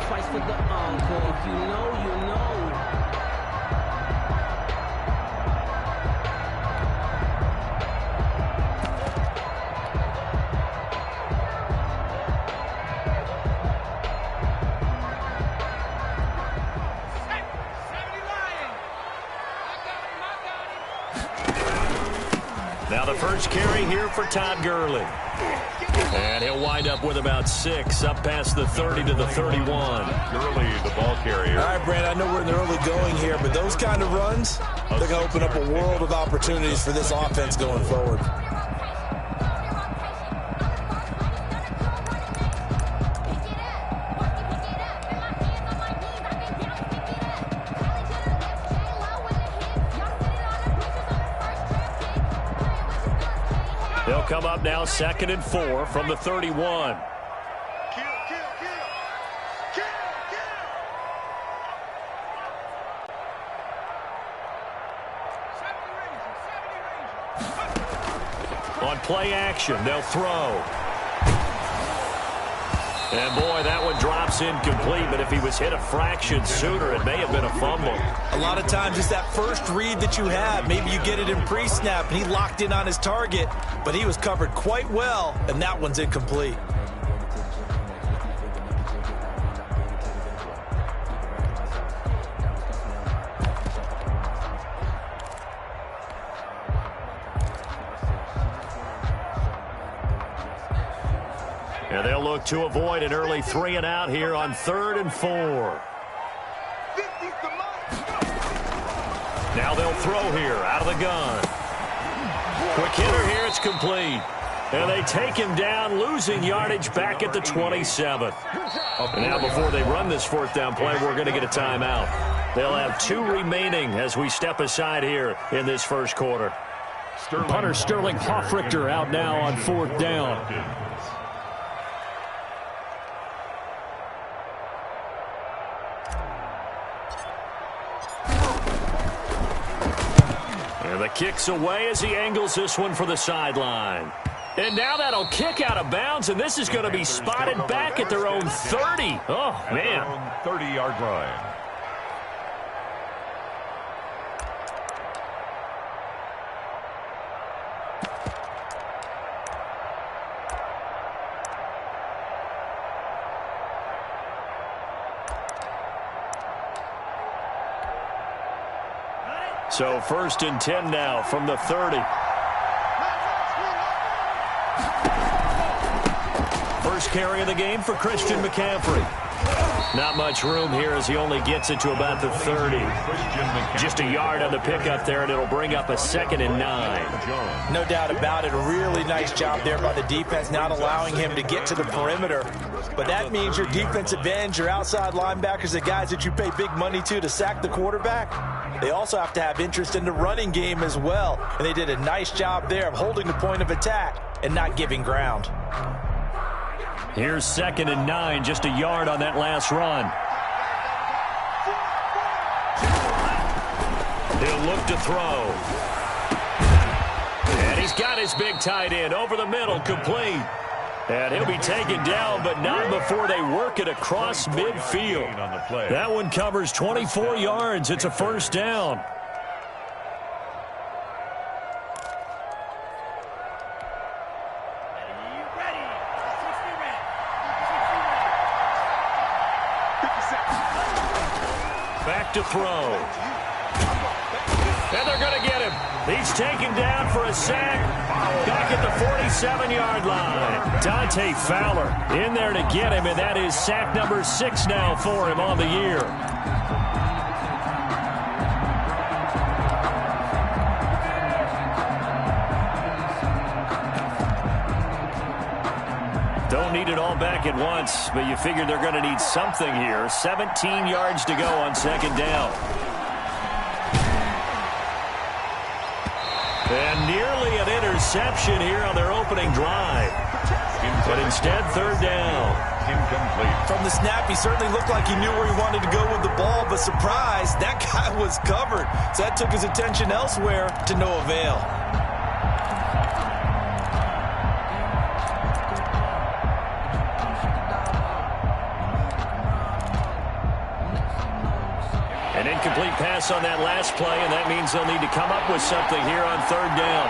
twice for the encore. If you know, you know. Now the first carry here for Todd Gurley. And he'll wind up with about 6, up past the 30 to the 31. Gurley, the ball carrier. All right, Brand, I know we're in the early going here, but those kind of runs, they're going to open up a world of opportunities for this offense going forward. They'll come up now 2nd and 4 from the 31. On play action, they'll throw. And boy, that one drops incomplete, but if he was hit a fraction sooner, it may have been a fumble. A lot of times it's that first read that you have. Maybe you get it in pre-snap, and he locked in on his target, but he was covered quite well, and that one's incomplete. And they'll look to avoid an early 3 and out here on 3rd and 4. Now they'll throw here out of the gun. Quick hitter here, it's complete. And they take him down, losing yardage back at the 27. And now before they run this 4th down play, we're going to get a timeout. They'll have 2 remaining as we step aside here in this first quarter. Punter Sterling Hoffrichter out now on 4th down. And the kick's away as he angles this one for the sideline. And now that'll kick out of bounds, and this is going to be spotted back at their own 30. Oh, man. 30-yard line. So 1st and 10 now from the 30. First carry of the game for Christian McCaffrey. Not much room here as he only gets it to about the 30. Just a yard on the pickup there, and it'll bring up a 2nd and 9. No doubt about it. A really nice job there by the defense, not allowing him to get to the perimeter. But that means your defensive ends, your outside linebackers, the guys that you pay big money to sack the quarterback, they also have to have interest in the running game as well. And they did a nice job there of holding the point of attack and not giving ground. Here's 2nd and 9, just a yard on that last run. He'll look to throw. And he's got his big tight end over the middle, complete. And he'll be taken down, but not before they work it across midfield. That one covers 24 yards. It's a 1st down. Back to throw. And they're going to get him. He's taken down for a sack back at the 47-yard line. Dante Fowler in there to get him, and that is sack number 6 now for him on the year. Don't need it all back at once, but you figure they're going to need something here. 17 yards to go on 2nd down. And nearly an interception here on their opening drive. But instead, 3rd down. Incomplete. From the snap, he certainly looked like he knew where he wanted to go with the ball, but surprise, that guy was covered. So that took his attention elsewhere to no avail. incomplete pass on that last play, and that means they'll need to come up with something here on third down.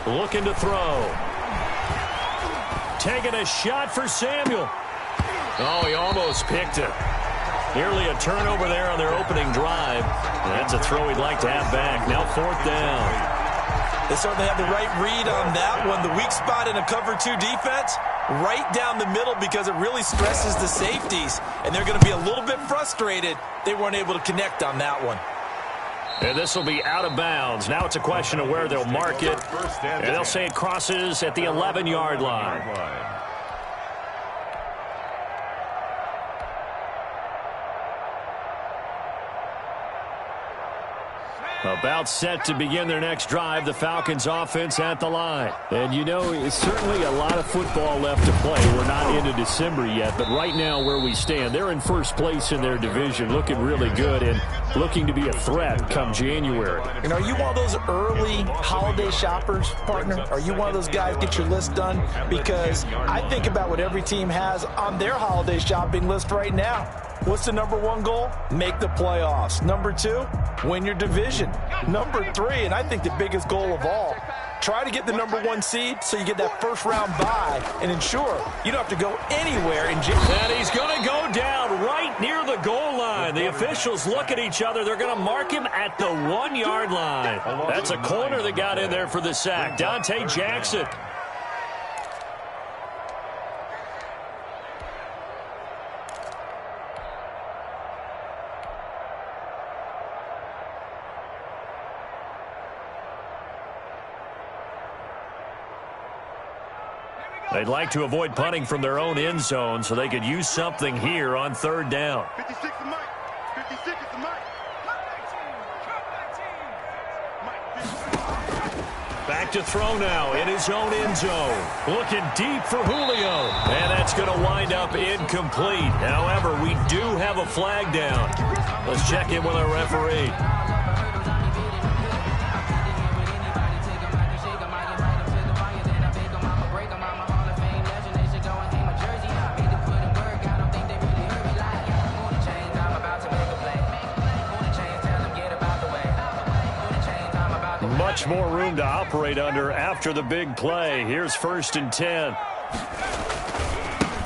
Looking to throw. Taking a shot for Samuel. Oh, he almost picked it. Nearly a turnover there on their opening drive. That's a throw he'd like to have back. Now fourth down. They certainly have the right read on that one. The weak spot in a cover 2 defense, right down the middle because it really stresses the safeties. And they're going to be a little bit frustrated they weren't able to connect on that one. And this will be out of bounds. Now it's a question of where they'll mark it. And they'll say it crosses at the 11-yard line. About set to begin their next drive, the Falcons offense at the line. And you know, it's certainly a lot of football left to play. We're not into December yet, but right now where we stand, they're in first place in their division, looking really good and looking to be a threat come January. And are you one of those early holiday shoppers, partner? Are you one of those guys get your list done? Because I think about what every team has on their holiday shopping list right now. What's the number 1 goal? Make the playoffs. Number 2, win your division. Number 3, and I think the biggest goal of all, try to get the number 1 seed so you get that first-round bye and ensure you don't have to go anywhere in January. And he's going to go down right near the goal line. The officials look at each other. They're going to mark him at the 1-yard line. That's a corner that got in there for the sack. Dante Jackson. They'd like to avoid punting from their own end zone so they could use something here on third down. 56 is Mike. 56 is Mike. Back to throw now in his own end zone. Looking deep for Julio. And that's going to wind up incomplete. However, we do have a flag down. Let's check in with our referee. Much more room to operate under after the big play. Here's 1st and 10.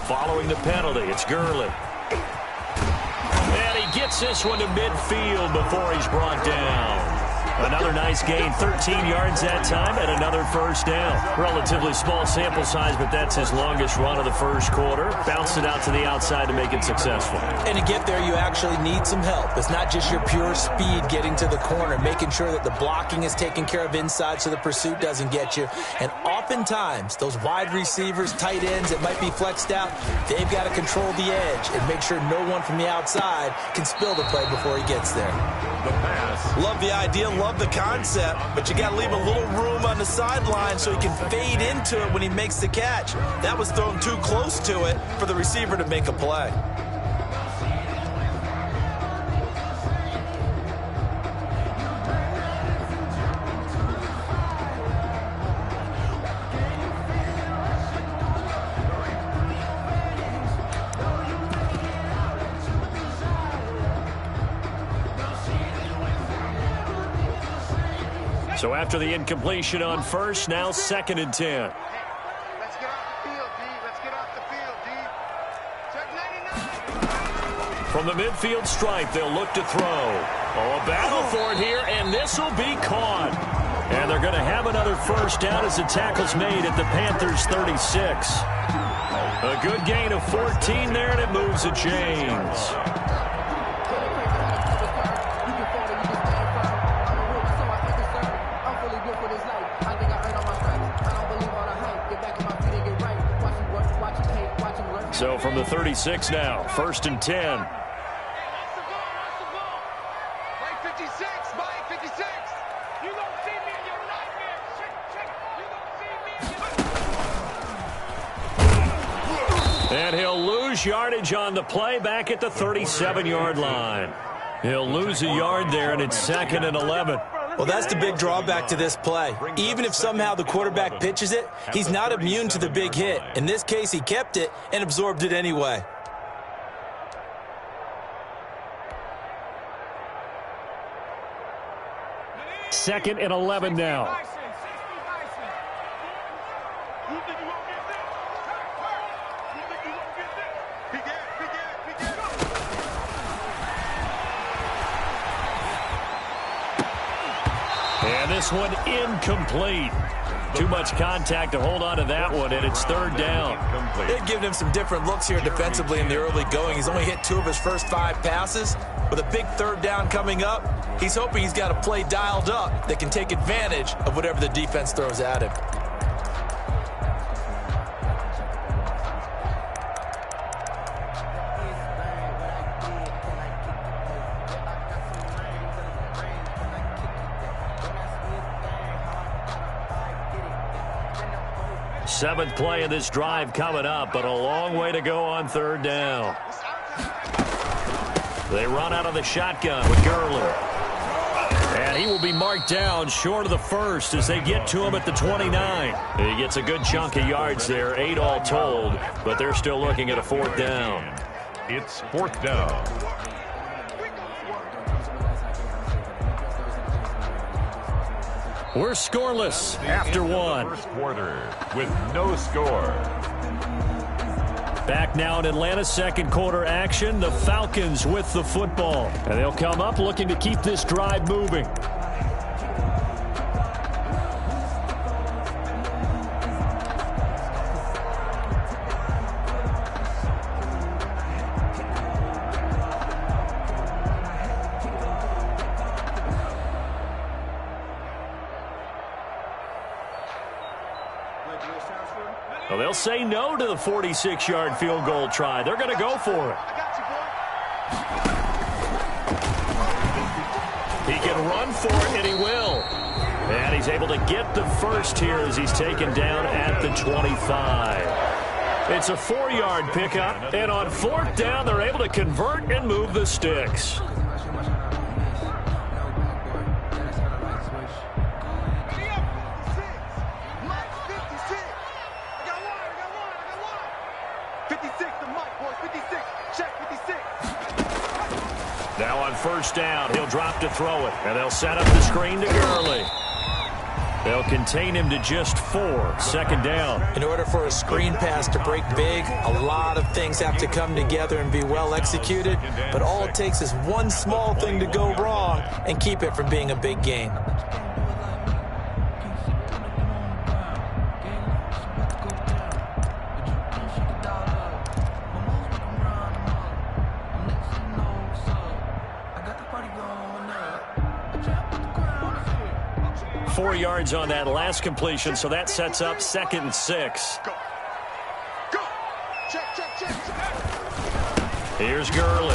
Following the penalty, it's Gurley. And he gets this one to midfield before he's brought down. Another nice gain, 13 yards that time, and another first down. Relatively small sample size, but that's his longest run of the first quarter. Bounced it out to the outside to make it successful. And to get there, you actually need some help. It's not just your pure speed getting to the corner, making sure that the blocking is taken care of inside so the pursuit doesn't get you. And oftentimes, those wide receivers, tight ends that might be flexed out, they've got to control the edge and make sure no one from the outside can spill the play before he gets there. The pass. Love the idea, love the concept, but you got to leave a little room on the sideline so he can fade into it when he makes the catch. That was thrown too close to it for the receiver to make a play. So after the incompletion on first, now 2nd and 10. Let's get off the field, D. Let's get off the field, D. Check 99. From the midfield stripe, they'll look to throw. Oh, a battle for it here, and this will be caught. And they're going to have another first down as the tackle's made at the Panthers' 36. A good gain of 14 there, and it moves the chains. So from the 36 now, 1st and 10. Mike 56, Mike 56. You don't see me in your nightmare. Check. You don't see me in your... And he'll lose lose yardage on the play back at the 37-yard line. He'll lose a yard there, and it's 2nd and 11. Well, that's the big drawback to this play. Even if somehow the quarterback pitches it, he's not immune to the big hit. In this case, he kept it and absorbed it anyway. Second and 11 now. And this one incomplete. Too much contact to hold on to that one, and it's 3rd down. They've given him some different looks here defensively in the early going. He's only hit 2 of his first 5 passes. With a big 3rd down coming up, he's hoping he's got a play dialed up that can take advantage of whatever the defense throws at him. Seventh play of this drive coming up, but a long way to go on 3rd down. They run out of the shotgun with Gurley. And he will be marked down short of the first as they get to him at the 29. He gets a good chunk of yards there, 8 all told, but they're still looking at a 4th down. It's 4th down. We're scoreless after one. First quarter with no score. Back now in Atlanta's second quarter action. The Falcons with the football. And they'll come up looking to keep this drive moving. Well, they'll say no to the 46-yard field goal try. They're going to go for it. He can run for it, and he will. And he's able to get the first here as he's taken down at the 25. It's a 4-yard pickup, and on 4th down, they're able to convert and move the sticks. Now on 1st down, he'll drop to throw it, and they'll set up the screen to Gurley. They'll contain him to just 4, 2nd down. In order for a screen pass to break big, a lot of things have to come together and be well executed, but all it takes is one small thing to go wrong and keep it from being a big gain. Four yards on that last completion, so that sets up 2nd and 6. Here's Gurley.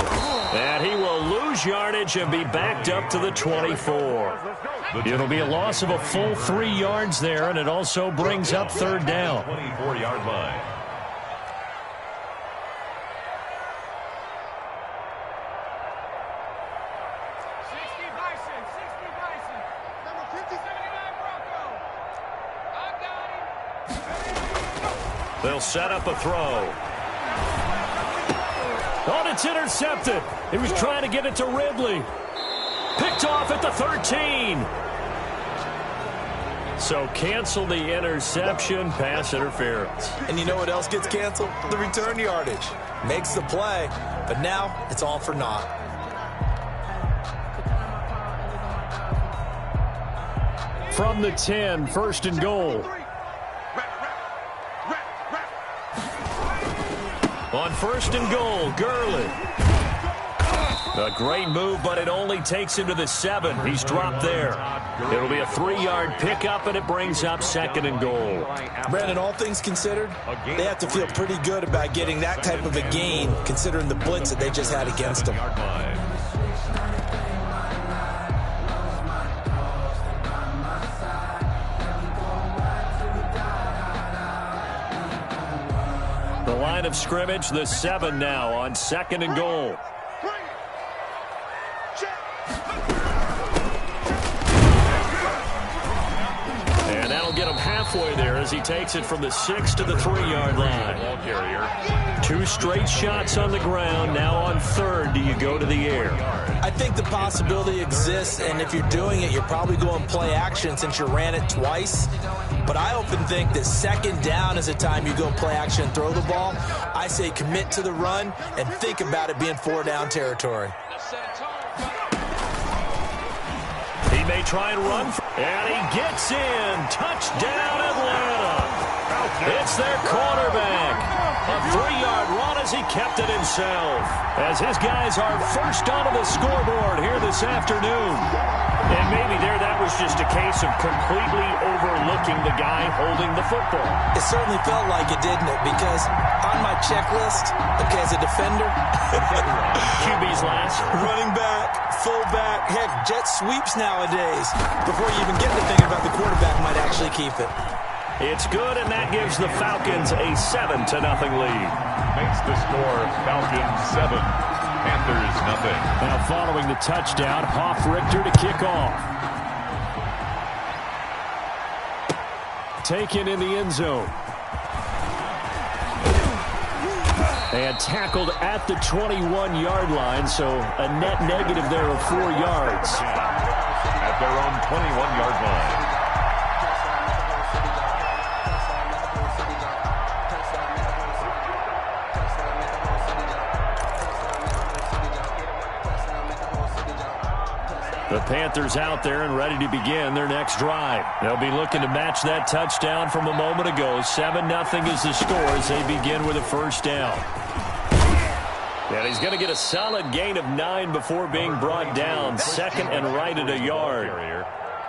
And he will lose yardage and be backed up to the 24. It'll be a loss of a full 3 yards there, and it also brings up 3rd down. 24-yard line. They'll set up a throw. Oh, it's intercepted. He was trying to get it to Ridley. Picked off at the 13. So cancel the interception, pass interference. And you know what else gets canceled? The return yardage. Makes the play, but now it's all for naught. From the 10, 1st and goal. On 1st and goal, Gurley. A great move, but it only takes him to the 7. He's dropped there. It'll be a 3-yard pickup, and it brings up 2nd and goal. Brandon, all things considered, they have to feel pretty good about getting that type of a gain, considering the blitz that they just had against them. The line of scrimmage, the 7 now on 2nd and goal. And that'll get him halfway there as he takes it from the 6 to the 3-yard line. Ball carrier. 2 straight shots on the ground. Now on 3rd, do you go to the air? I think the possibility exists, and if you're doing it, you're probably going play action since you ran it twice. But I often think that 2nd down is a time you go play action and throw the ball. I say commit to the run and think about it being 4-down territory. He may try and run, and he gets in. Touchdown, Atlanta. It's their quarterback. A 3-yard run as he kept it himself. As his guys are first onto the scoreboard here this afternoon. And maybe that was just a case of completely overlooking the guy holding the football. It certainly felt like it, didn't it? Because on my checklist, okay, as a defender, QB's last. running back, fullback, heck, jet sweeps nowadays. Before you even get to thinking about the quarterback might actually keep it. It's good, and that gives the Falcons a 7-0 lead. Makes the score Falcons 7, Panthers nothing. Now following the touchdown, Hoff-Richter to kick off. Taken in the end zone. And tackled at the 21-yard line, so a net negative there of 4 yards. At their own 21-yard line. The Panthers out there and ready to begin their next drive. They'll be looking to match that touchdown from a moment ago. 7-0 is the score as they begin with a first down. And he's going to get a solid gain of 9 before being brought down. 2nd and right at a yard.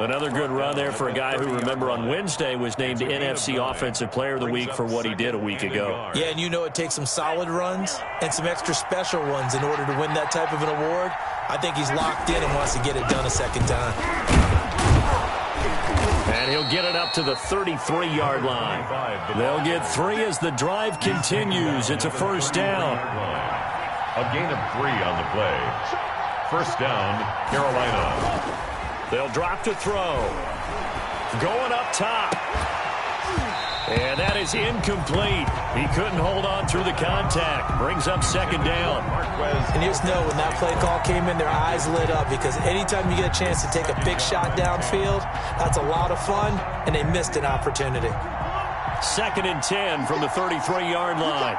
Another good run there for a guy who, remember, on Wednesday was named NFC Offensive Player of the Week for what he did a week ago. Yeah, and you know it takes some solid runs and some extra special ones in order to win that type of an award. I think he's locked in and wants to get it done a second time. And he'll get it up to the 33-yard line. They'll get 3 as the drive continues. It's a first down. A gain of 3 on the play. First down, Carolina. They'll drop to throw. Going up top. And that is incomplete. He couldn't hold on through the contact. Brings up second down. And you just know when that play call came in, their eyes lit up because anytime you get a chance to take a big shot downfield, that's a lot of fun, and they missed an opportunity. 2nd and 10 from the 33-yard line.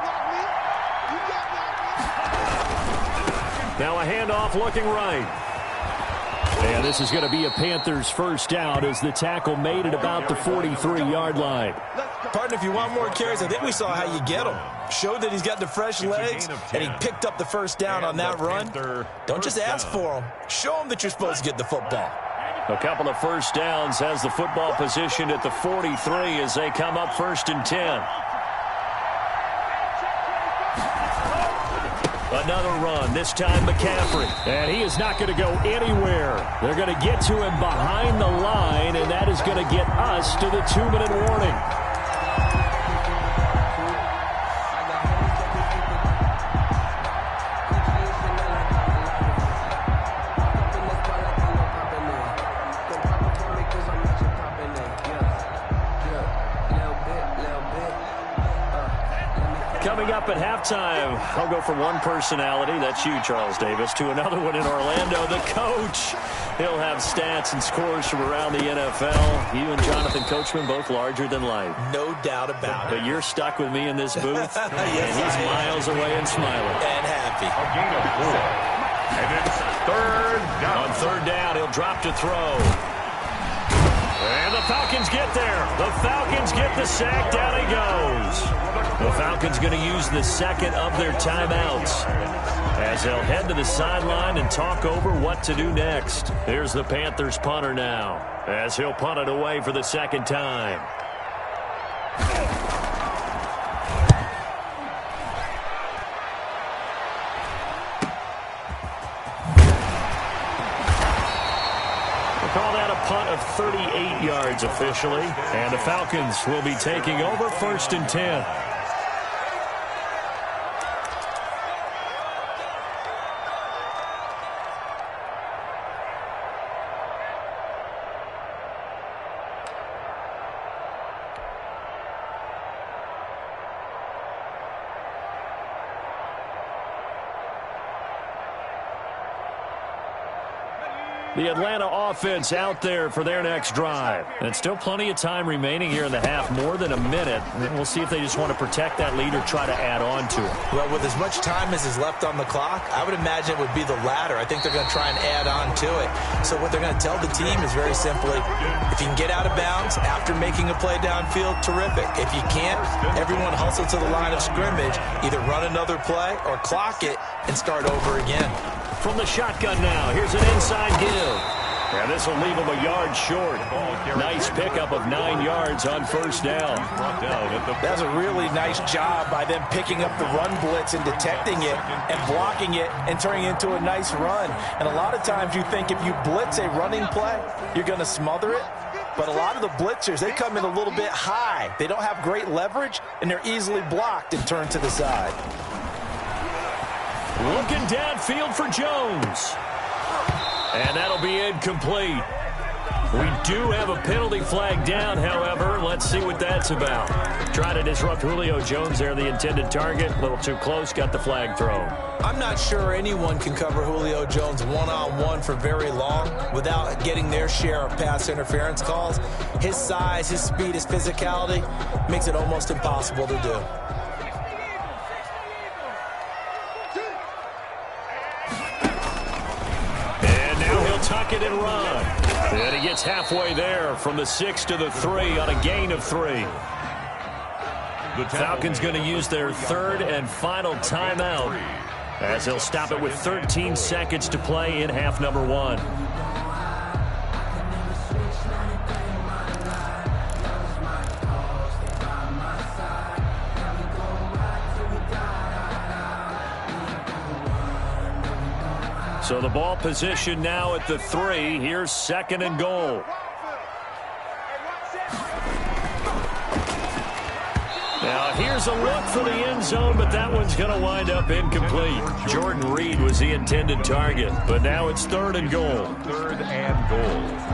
Now a handoff looking right. And this is going to be a Panthers first down as the tackle made it about the 43-yard line. Partner, if you want more carries, I think we saw how you get him. Showed that he's got the fresh legs, and he picked up the first down on that run. Don't just ask for him. Show him that you're supposed to get the football. A couple of first downs has the football positioned at the 43 as they come up 1st and 10. Another run, this time McCaffrey. And he is not going to go anywhere. They're going to get to him behind the line, and that is going to get us to the 2-minute warning. Coming up at halftime, I'll go from one personality, that's you, Charles Davis, to another one in Orlando, the coach. He'll have stats and scores from around the NFL. You and Jonathan Coachman, both larger than life. No doubt about it. But you're stuck with me in this booth, yes, and he's miles away and smiling. And happy. A gain of 4. And it's 3rd down. On 3rd down, he'll drop to throw. And the Falcons get there. The Falcons get the sack. Down he goes. The Falcons going to use the 2nd of their timeouts as they'll head to the sideline and talk over what to do next. Here's the Panthers punter now as he'll punt it away for the 2nd time. Call that a punt of 38 yards officially. And the Falcons will be taking over 1st and 10. The Atlanta offense out there for their next drive. And still plenty of time remaining here in the half, more than a minute. And we'll see if they just want to protect that lead or try to add on to it. Well, with as much time as is left on the clock, I would imagine it would be the latter. I think they're going to try and add on to it. So what they're going to tell the team is very simply, if you can get out of bounds after making a play downfield, terrific. If you can't, everyone hustle to the line of scrimmage, either run another play or clock it and start over again. From the shotgun now, here's an inside give. And this will leave him a yard short. Nice pickup of 9 yards on first down. That's a really nice job by them picking up the run blitz and detecting it and blocking it and turning it into a nice run. And a lot of times you think if you blitz a running play, you're going to smother it. But a lot of the blitzers, they come in a little bit high. They don't have great leverage, and they're easily blocked and turned to the side. Looking downfield for Jones. And that'll be incomplete. We do have a penalty flag down, however. Let's see what that's about. Trying to disrupt Julio Jones there, the intended target. A little too close, got the flag thrown. I'm not sure anyone can cover Julio Jones one-on-one for very long without getting their share of pass interference calls. His size, his speed, his physicality makes it almost impossible to do. Tuck it and run. And he gets halfway there from the 6 to the 3 on a gain of 3. The Falcons going to use their third and final timeout as they'll stop it with 13 seconds to play in half number 1. So the ball position now at the 3. Here's 2nd and goal. Now here's a look for the end zone, but that one's going to wind up incomplete. Jordan Reed was the intended target, but now it's 3rd and goal. 3rd and goal.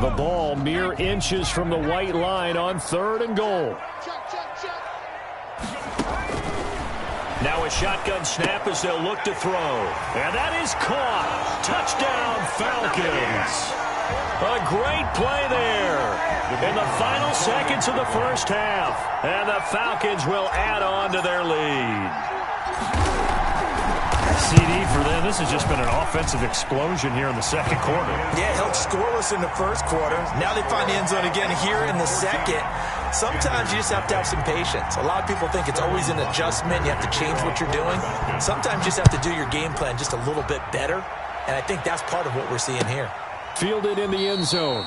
The ball mere inches from the white line on 3rd and goal. Now a shotgun snap as they'll look to throw. And that is caught. Touchdown, Falcons. A great play there in the final seconds of the first half. And the Falcons will add on to their lead. CD for them. This has just been an offensive explosion here in the second quarter. Yeah, held scoreless in the first quarter. Now they find the end zone again here in the second. Sometimes you just have to have some patience. A lot of people think it's always an adjustment. You have to change what you're doing. Sometimes you just have to do your game plan just a little bit better. And I think that's part of what we're seeing here. Fielded in the end zone.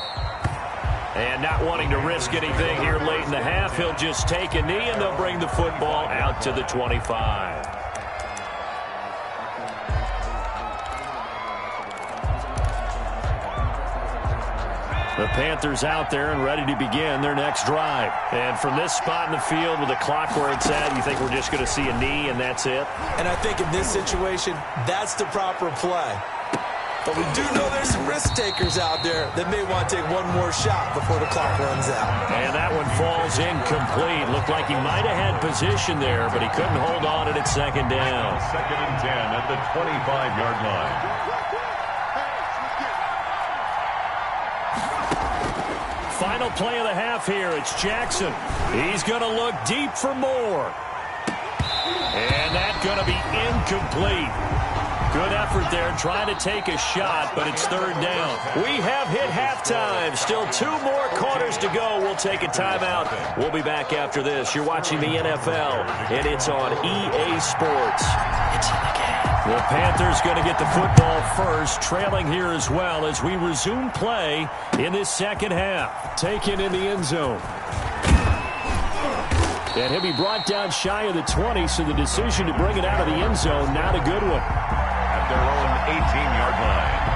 And not wanting to risk anything here late in the half, he'll just take a knee and they'll bring the football out to the 25. The Panthers out there and ready to begin their next drive. And from this spot in the field with the clock where it's at, you think we're just going to see a knee and that's it? And I think in this situation, that's the proper play. But we do know there's some risk takers out there that may want to take one more shot before the clock runs out. And that one falls incomplete. Looked like he might have had position there, but he couldn't hold on at 2nd down. 2nd and 10 at the 25-yard line. Final play of the half here. It's Jackson. He's going to look deep for more. And that's going to be incomplete. Good effort there trying to take a shot, but it's 3rd down. We have hit halftime. Still 2 more quarters to go. We'll take a timeout. We'll be back after this. You're watching the NFL, and it's on EA Sports. It's in the game. The Panthers going to get the football first, trailing here as well as we resume play in this second half. Taken in the end zone. And he'll be brought down shy of the 20, so the decision to bring it out of the end zone, not a good one. At their own 18-yard line.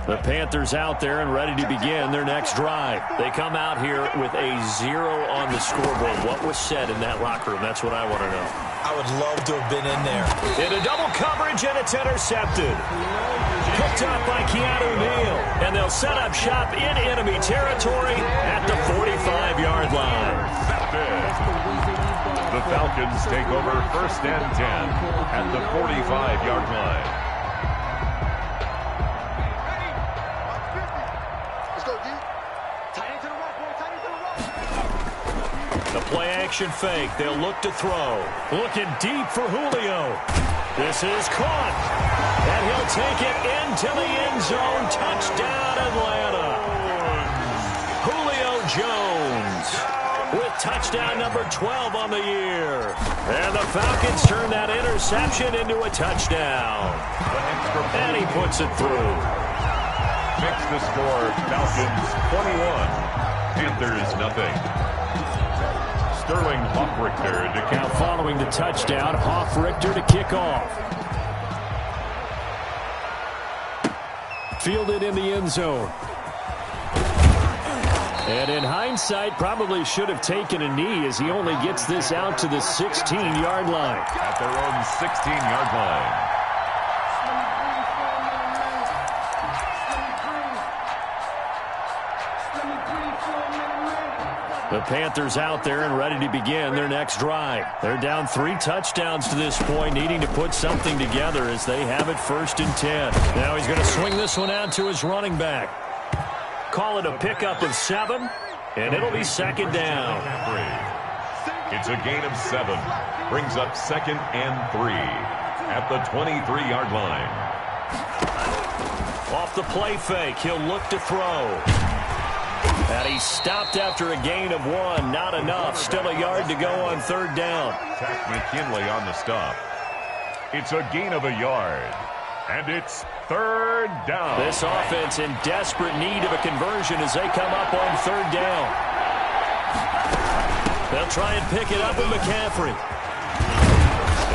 The Panthers out there and ready to begin their next drive. They come out here with a 0 on the scoreboard. What was said in that locker room? That's what I want to know. I would love to have been in there. Into double coverage, and it's intercepted. Picked up by Keanu Neal. And they'll set up shop in enemy territory at the 45-yard line. The Falcons take over 1st and 10 at the 45-yard line. The play-action fake. They'll look to throw. Looking deep for Julio. This is caught. And he'll take it into the end zone. Touchdown, Atlanta. Julio Jones with touchdown number 12 on the year. And the Falcons turn that interception into a touchdown. And he puts it through. Makes the score Falcons 21, Panthers nothing. Sterling Hoffrichter to Now following the touchdown, Hoffrichter to kick off. Fielded in the end zone. And in hindsight, probably should have taken a knee as he only gets this out to the 16-yard line. At their own 16-yard line. The Panthers out there and ready to begin their next drive. They're down 3 touchdowns to this point, needing to put something together as they have it 1st and 10. Now he's going to swing this one out to his running back. Call it a pickup of 7, and it'll be 2nd down. It's a gain of 7. Brings up 2nd and 3 at the 23-yard line. Off the play fake, he'll look to throw. And he stopped after a gain of 1. Not enough. Still a yard to go on 3rd down. Takk McKinley on the stop. It's a gain of a yard. And it's 3rd down. This offense in desperate need of a conversion as they come up on 3rd down. They'll try and pick it up with McCaffrey.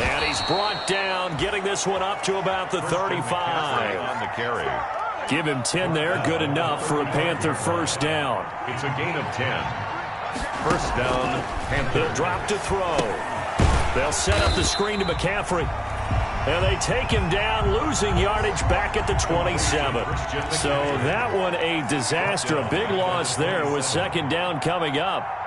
And he's brought down, getting this one up to about the 35. On the carry. Give him 10 there. Good enough for a Panther 1st down. It's a gain of 10. 1st down, Panther. They'll drop to throw. They'll set up the screen to McCaffrey. And they take him down, losing yardage back at the 27. So that one a disaster. A big loss there with 2nd down coming up.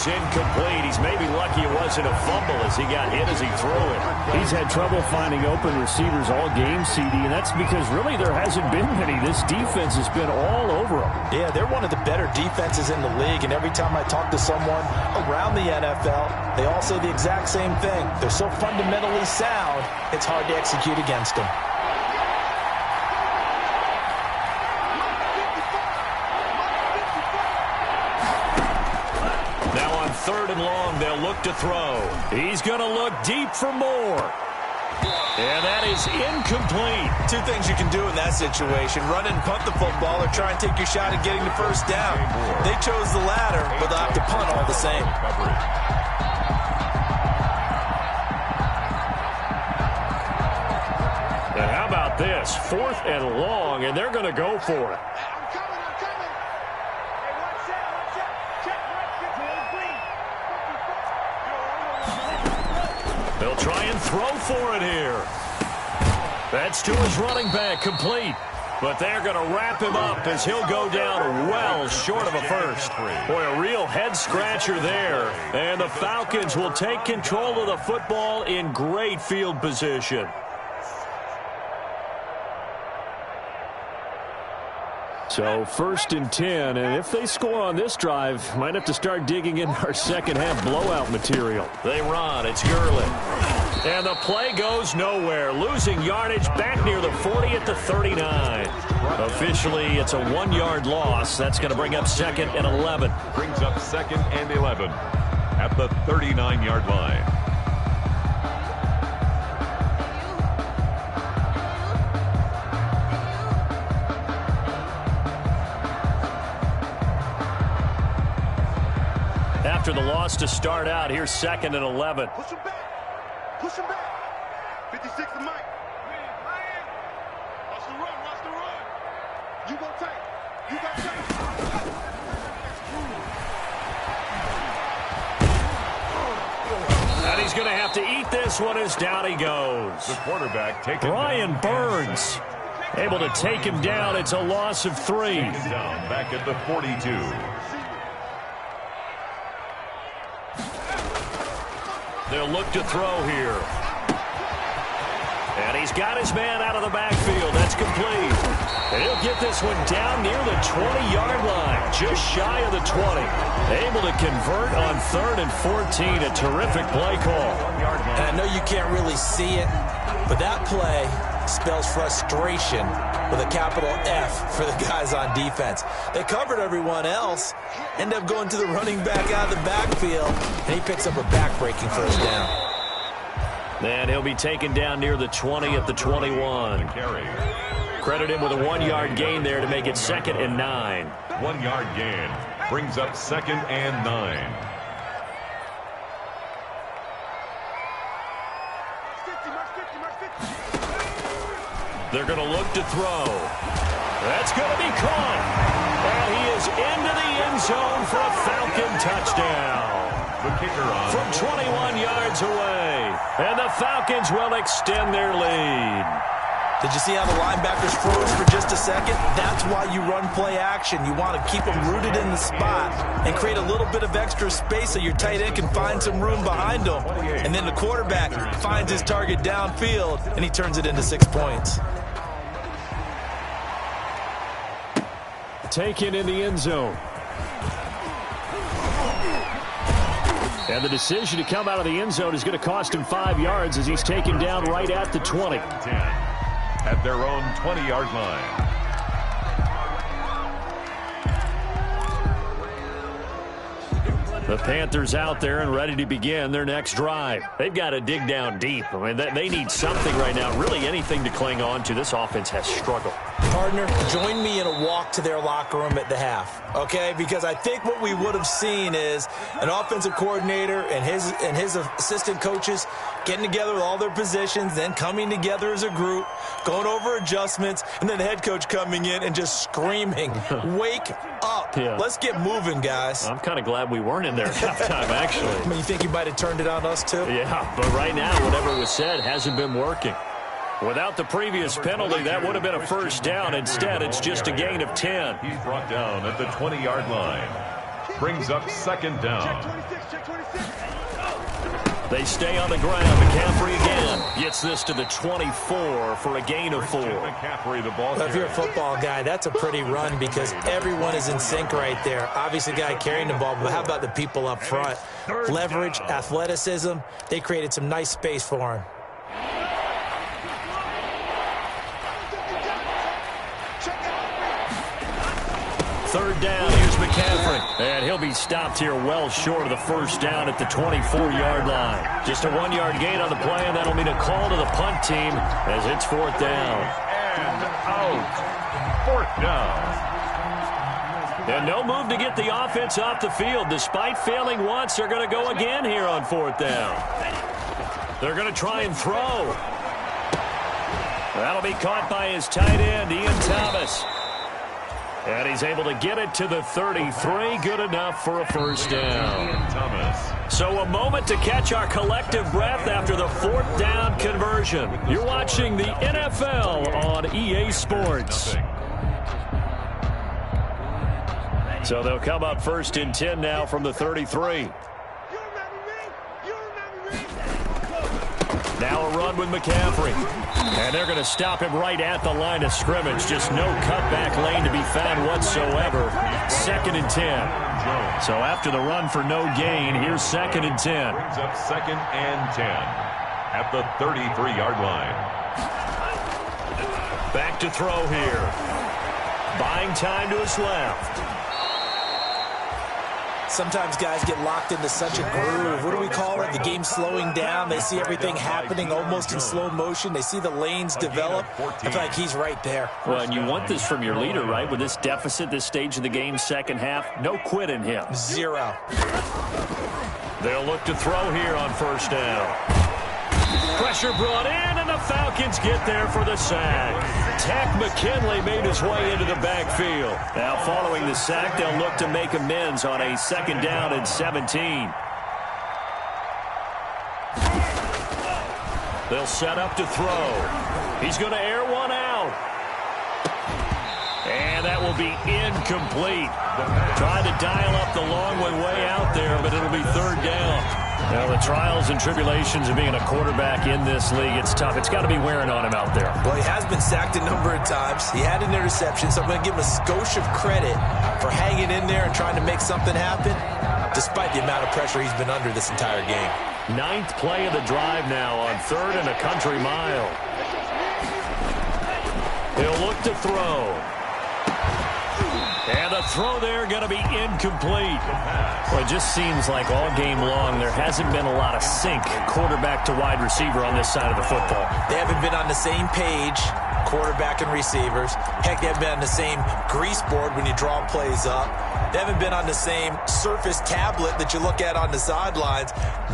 Incomplete. He's maybe lucky it wasn't a fumble as he got hit as he threw it. He's had trouble finding open receivers all game, CD, and that's because really there hasn't been many. This defense has been all over them. Yeah, they're one of the better defenses in the league, and every time I talk to someone around the NFL, they all say the exact same thing. They're so fundamentally sound, it's hard to execute against them. Now on 3rd and long, they'll look to throw. He's going to look deep for more. And that is incomplete. 2 things you can do in that situation: run and punt the football, or try and take your shot at getting the 1st down. They chose the latter, but they'll have to punt all the same. And how about this? 4th and long, and they're going to go for it. They'll try and throw for it here. That's to his running back, complete. But they're going to wrap him up as he'll go down well short of a first. Boy, a real head-scratcher there. And the Falcons will take control of the football in great field position. So 1st and 10, and if they score on this drive, might have to start digging in our second-half blowout material. They run. It's Gurley. And the play goes nowhere. Losing yardage back near the 40 at the 39. Officially, it's a 1-yard loss. That's going to bring up 2nd and 11. Brings up 2nd and 11 at the 39-yard line. after the loss to start out. Here's 2nd and 11. Push him back. Push him back. 56 to Mike. Watch the run. Watch the run. You go tight. You got tight. And he's going to have to eat this one as down he goes. The quarterback taken Brian Burns able to take him down. It's a loss of 3. down back at the 42. They'll look to throw here. And he's got his man out of the backfield. That's complete. And he'll get this one down near the 20-yard line, just shy of the 20. Able to convert on 3rd and 14. A terrific play call. And I know you can't really see it, but that play spells frustration with a capital F for the guys on defense. They covered everyone else, end up going to the running back out of the backfield, and he picks up a back-breaking first down. And he'll be taken down near the 20 at the 21. Credit him with a 1-yard gain there to make it 2nd and 9. 1-yard gain brings up 2nd and 9. They're going to look to throw. That's going to be caught. And he is into the end zone for a Falcon touchdown. The kicker on. From 21 yards away. And the Falcons will extend their lead. Did you see how the linebackers froze for just a second? That's why you run play action. You want to keep them rooted in the spot and create a little bit of extra space so your tight end can find some room behind them. And then the quarterback finds his target downfield, and he turns it into 6 points. Taken in the end zone. And the decision to come out of the end zone is going to cost him 5 yards as he's taken down right at the 20. 10 at their own 20-yard line. The Panthers out there and ready to begin their next drive. They've got to dig down deep. I mean, they need something right now, really anything to cling on to. This offense has struggled. Partner, join me in a walk to their locker room at the half, okay? Because I think what we would have seen is an offensive coordinator and his assistant coaches getting together with all their positions, then coming together as a group, going over adjustments, and then the head coach coming in and just screaming, wake up. Yeah. Let's get moving, guys. I'm kind of glad we weren't in there at halftime, actually. I mean, you think you might have turned it on us, too? Yeah, but right now, whatever was said hasn't been working. Without the previous penalty, that would have been a first down. Instead, it's just a gain of 10. He's brought down at the 20-yard line. Brings up 2nd down. They stay on the ground. McCaffrey again gets this to the 24 for a gain of 4. McCaffrey, the ball But if you're a football guy, that's a pretty run because everyone is in sync right there. Obviously, the guy carrying the ball, but how about the people up front? Leverage, athleticism. They created some nice space for him. Third down, here's McCaffrey. And he'll be stopped here well short of the first down at the 24-yard line. Just a 1-yard gain on the play, and that'll mean a call to the punt team as it's 4th down. And out. 4th down. And no move to get the offense off the field. Despite failing once, they're going to go again here on 4th down. They're going to try and throw. That'll be caught by his tight end, Ian Thomas. And he's able to get it to the 33. Good enough for a first down. Thomas. So a moment to catch our collective breath after the 4th down conversion. You're watching the NFL on EA Sports. So they'll come up 1st and 10 now from the 33. Now a run with McCaffrey. And they're going to stop him right at the line of scrimmage. Just no cutback lane to be found whatsoever. 2nd and 10. So after the run for no gain, here's 2nd and 10. Brings up 2nd and 10 at the 33-yard line. Back to throw here. Buying time to his left. Sometimes guys get locked into such a groove. What do we call it? The game's slowing down. They see everything happening almost in slow motion. They see the lanes develop. I feel like he's right there. Well, and you want this from your leader, right? With this deficit, this stage of the game, second half, no quit in him. 0. They'll look to throw here on first down. Pressure brought in, and the Falcons get there for the sack. Tack McKinley made his way into the backfield. Now, following the sack, they'll look to make amends on a second down and 17. They'll set up to throw. He's going to air one out. And that will be incomplete. Tried to dial up the long way out there, but it'll be third down. Now, the trials and tribulations of being a quarterback in this league, it's tough. It's got to be wearing on him out there. Well, he has been sacked a number of times. He had an interception, so I'm going to give him a skosh of credit for hanging in there and trying to make something happen, despite the amount of pressure he's been under this entire game. 9th play of the drive now on 3rd and a country mile. He'll look to throw. And the throw there going to be incomplete. Well, it just seems like all game long there hasn't been a lot of sync quarterback to wide receiver on this side of the football. They haven't been on the same page, quarterback and receivers. Heck, they haven't been on the same grease board when you draw plays up. They haven't been on the same surface tablet that you look at on the sidelines.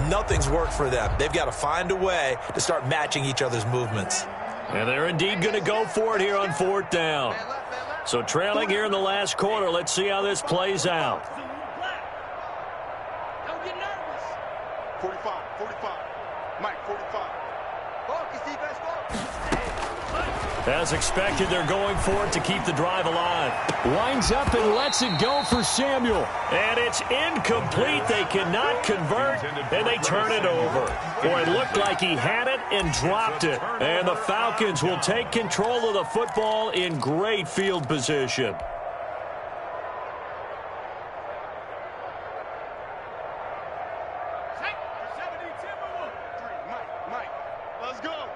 Nothing's worked for them. They've got to find a way to start matching each other's movements. And they're indeed going to go for it here on 4th down. So trailing here in the last quarter, let's see how this plays out. Don't get nervous. 45, Mike, 45. Focus, defense, focus. As expected, they're going for it to keep the drive alive. Winds up and lets it go for Samuel. And it's incomplete. They cannot convert, and they turn it over. Boy, it looked like he had it and dropped it. And the Falcons will take control of the football in great field position. Mike, let's go.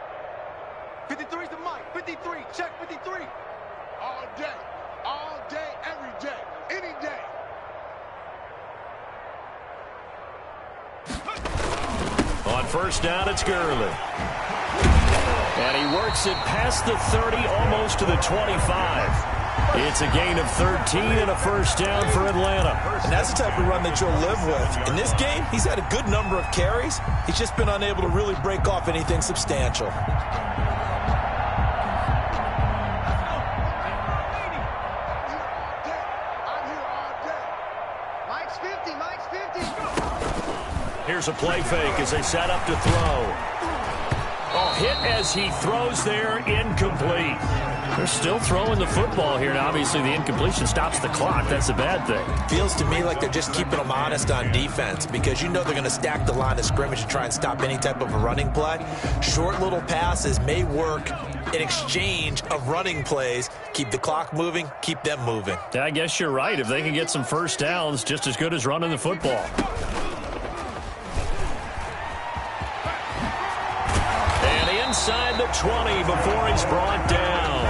53's the Mike. 53, check 53. All day, every day, any day. On first down, it's Gurley. And he works it past the 30, almost to the 25. It's a gain of 13 and a first down for Atlanta. And that's the type of run that you'll live with. In this game, he's had a good number of carries. He's just been unable to really break off anything substantial. Here's a play fake as they set up to throw. Oh, hit as he throws there, incomplete. They're still throwing the football here. Now, obviously, the incompletion stops the clock. That's a bad thing. Feels to me like they're just keeping them honest on defense because you know they're going to stack the line of scrimmage and try and stop any type of a running play. Short little passes may work in exchange of running plays. Keep the clock moving, keep them moving. Yeah, I guess you're right. If they can get some first downs, just as good as running the football. Inside the 20 before he's brought down.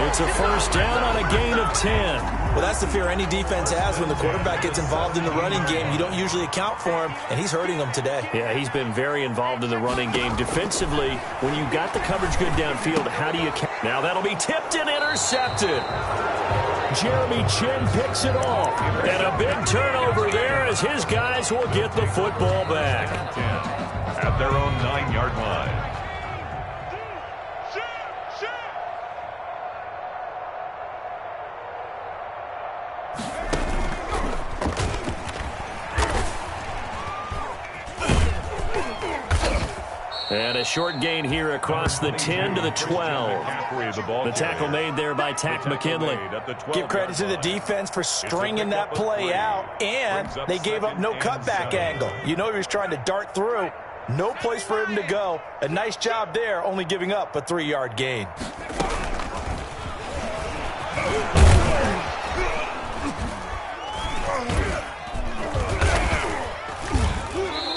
It's a first down on a gain of 10. Well, that's the fear any defense has when the quarterback gets involved in the running game. You don't usually account for him, and he's hurting them today. Yeah, he's been very involved in the running game. Defensively, when you got the coverage good downfield, how do you count? Now that'll be tipped and intercepted. Jeremy Chin picks it off. And a big turnover there as his guys will get the football back. At their own 9-yard line. And a short gain here across the 10 to the 12. The tackle made there by Tack McKinley. Give credit to the defense for stringing that play out, and they gave up no cutback angle. You know he was trying to dart through. No place for him to go. A nice job there, only giving up a 3-yard gain.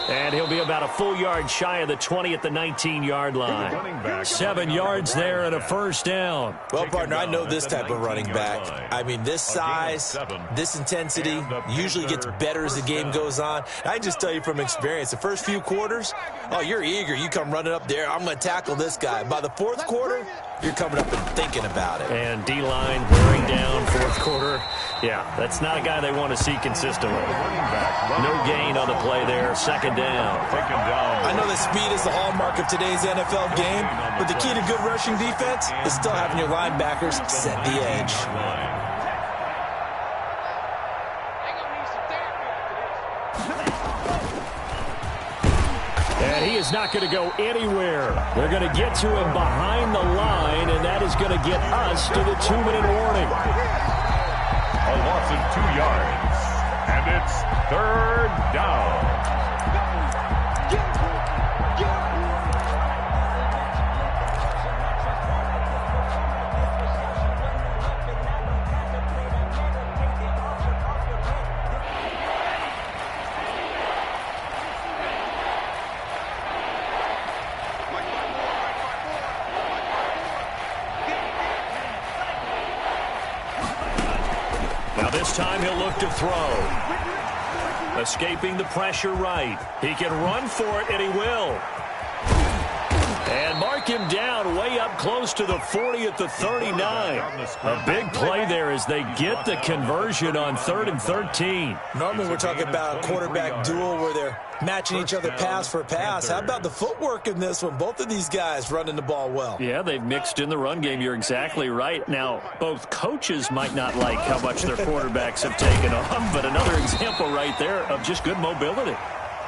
And he'll be about a full yard shy of the 20 at the 19-yard line. 7 yards there and a first down. Well, partner, I know this type of running back. I mean, this size, this intensity usually gets better as the game goes on. I just tell you from experience, the first few quarters, oh, you're eager. You come running up there, I'm going to tackle this guy. By the fourth quarter, you're coming up and thinking about it. And D-line wearing down fourth quarter. Yeah, that's not a guy they want to see consistently. No gain on the play there. Second down. I know that speed is the hallmark of today's NFL game, but the key to good rushing defense is still having your linebackers set the edge. And he is not going to go anywhere. They're going to get to him behind the line, and that is going to get us to the 2-minute warning. A loss of 2 yards, and it's third down. This time he'll look to throw. Escaping the pressure right. He can run for it, and he will. And mark him down way up close to the 40 at the 39. A big play there as they get the conversion on 3rd and 13. Normally we're talking about a quarterback duel where they're matching each other pass for pass. How about the footwork in this one? Both of these guys running the ball well. Yeah, they've mixed in the run game. You're exactly right. Now, both coaches might not like how much their quarterbacks have taken off, but another example right there of just good mobility.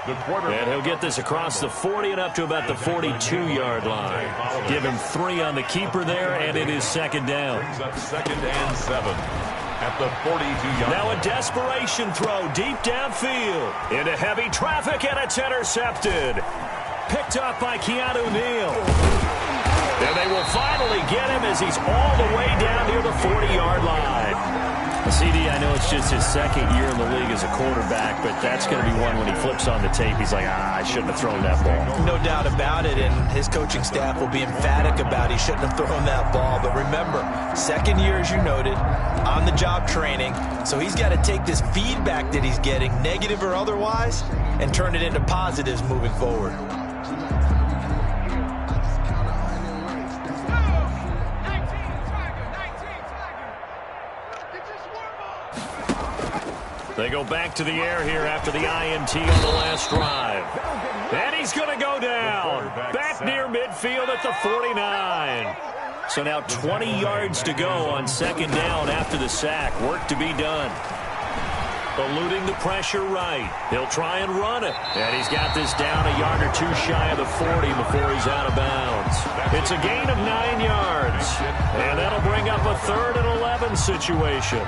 And he'll get this across the 40 and up to about the 42-yard line. Give him 3 on the keeper there, and it is second down. Brings up 2nd and 7 at the 42-yard line. Now a desperation throw deep downfield into heavy traffic, and it's intercepted. Picked up by Keanu Neal. And they will finally get him as he's all the way down near the 40-yard line. CD, I know it's just his second year in the league as a quarterback, but that's going to be one when he flips on the tape. He's like, I shouldn't have thrown that ball. No doubt about it, and his coaching staff will be emphatic about he shouldn't have thrown that ball. But remember, second year, as you noted, on-the-job training, so he's got to take this feedback that he's getting, negative or otherwise, and turn it into positives moving forward. They go back to the air here after the INT on the last drive. And he's going to go down. Back near midfield at the 49. So now 20 yards to go on second down after the sack. Work to be done. Eluding the pressure right. He'll try and run it. And he's got this down a yard or 2 shy of the 40 before he's out of bounds. It's a gain of 9 yards. And that'll bring up a 3rd and 11 situation.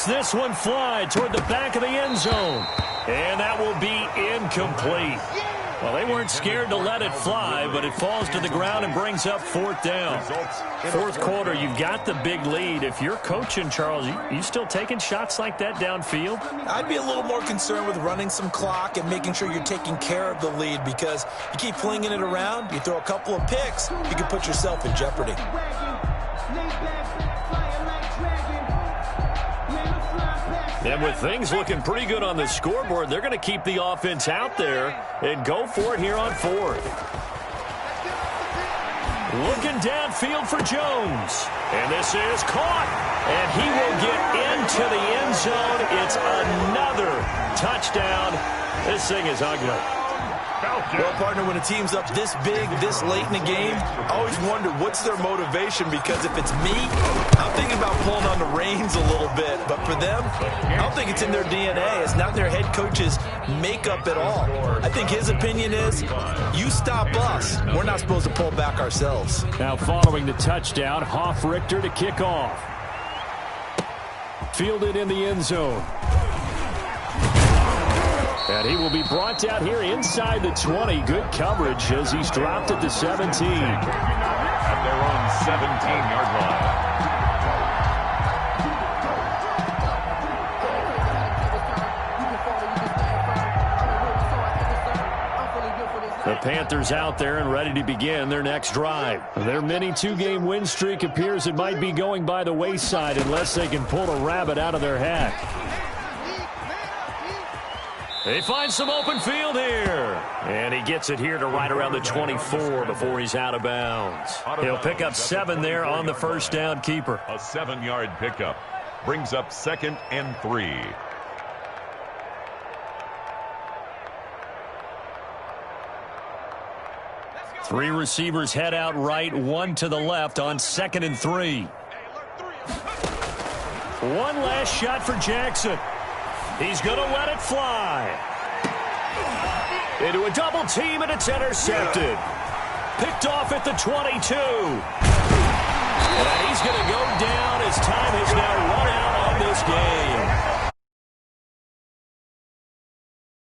This one fly toward the back of the end zone. And that will be incomplete. Well, they weren't scared to let it fly, but it falls to the ground and brings up 4th down. Fourth quarter, you've got the big lead. If you're coaching, Charles, you still taking shots like that downfield? I'd be a little more concerned with running some clock and making sure you're taking care of the lead, because you keep flinging it around, you throw a couple of picks, you can put yourself in jeopardy. And with things looking pretty good on the scoreboard, they're going to keep the offense out there and go for it here on 4th. Looking downfield for Jones. And this is caught. And he will get into the end zone. It's another touchdown. This thing is ugly. Well, partner, when a team's up this big, this late in the game, I always wonder what's their motivation, because if it's me, I'm thinking about pulling on the reins a little bit. But for them, I don't think it's in their DNA. It's not their head coach's makeup at all. I think his opinion is, you stop us, we're not supposed to pull back ourselves. Now following the touchdown, Hoff-Richter to kick off. Fielded in the end zone. And he will be brought down here inside the 20. Good coverage as he's dropped at the 17. At their own 17-yard line. The Panthers out there and ready to begin their next drive. Their mini two-game win streak appears it might be going by the wayside unless they can pull a rabbit out of their hat. They find some open field here. And he gets it here to right around the 24 before he's out of bounds. He'll pick up 7 there on the first down keeper. A 7-yard pickup brings up 2nd and 3. Three receivers head out right, 1 to the left on 2nd and 3. One last shot for Jackson. He's going to let it fly. Into a double team, and it's intercepted. Picked off at the 22. And he's going